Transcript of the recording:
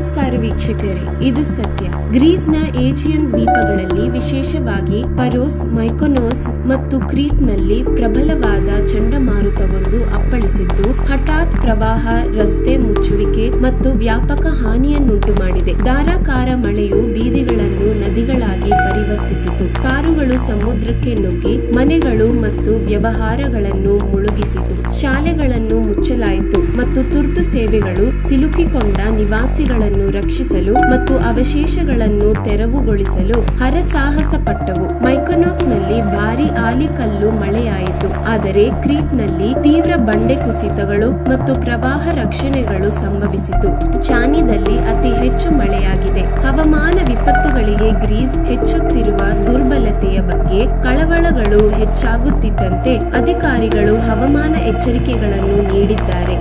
ನಮಸ್ಕಾರ ವೀಕ್ಷಕರೇ, ಇದು ಸತ್ಯ. ಗ್ರೀಸ್ನ ಏಜಿಯನ್ ದ್ವೀಪಗಳಲ್ಲಿ, ವಿಶೇಷವಾಗಿ ಪರೋಸ್, ಮೈಕೊನೋಸ್ ಮತ್ತು ಕ್ರೀಟ್ನಲ್ಲಿ ಪ್ರಬಲವಾದ ಚಂಡಮಾರುತವೊಂದು ಅಪ್ಪಳಿಸಿದ್ದು ಹಠಾತ್ ಪ್ರವಾಹ, ರಸ್ತೆ ಮುಚ್ಚುವಿಕೆ ಮತ್ತು ವ್ಯಾಪಕ ಹಾನಿಯನ್ನುಂಟು ಮಾಡಿದೆ. ಧಾರಾಕಾರ ಮಳೆಯು ಬೀದಿಗಳನ್ನು ನದಿಗಳಾಗಿ ಪರಿವರ್ತಿಸಿತು. ಕಾರುಗಳು ಸಮುದ್ರಕ್ಕೆ ನುಗ್ಗಿ ಮನೆಗಳು ಮತ್ತು ವ್ಯವಹಾರಗಳನ್ನು ಮುಳುಗಿಸಿತು. ಶಾಲೆಗಳನ್ನು ಮುಚ್ಚಲಾಯಿತು ಮತ್ತು ತುರ್ತು ಸೇವೆಗಳು ಸಿಲುಕಿಕೊಂಡ ನಿವಾಸಿಗಳನ್ನು ರಕ್ಷಿಸಲು ಮತ್ತು ಅವಶೇಷಗಳನ್ನು ತೆರವುಗೊಳಿಸಲು ಹರಸಾಹಸ ಪಟ್ಟವು. ಮೈಕೊನೋಸ್ನಲ್ಲಿ ಭಾರಿ ಆಲಿಕಲ್ಲು ಮಳೆಯಾಯಿತು, ಆದರೆ ಕ್ರೀಟ್ನಲ್ಲಿ ತೀವ್ರ ಬಂಡೆ ಕುಸಿತಗಳು ಮತ್ತು ಪ್ರವಾಹ ರಕ್ಷಣೆಗಳು ಸಂಭವಿಸಿತು. ಚಾನಿದಲ್ಲಿ ಅತಿ ಹೆಚ್ಚು ಮಳೆಯಾಗಿದೆ. ಹವಾಮಾನ ವಿಪತ್ತುಗಳಿಗೆ ಗ್ರೀಸ್ ಹೆಚ್ಚುತ್ತಿರುವ ದುರ್ಬಲತೆಯ ಬಗ್ಗೆ ಕಳವಳಗಳು ಹೆಚ್ಚಾಗುತ್ತಿದ್ದಂತೆ ಅಧಿಕಾರಿಗಳು ಹವಾಮಾನ ಎಚ್ಚರಿಕೆಗಳನ್ನು ನೀಡಿದ್ದಾರೆ.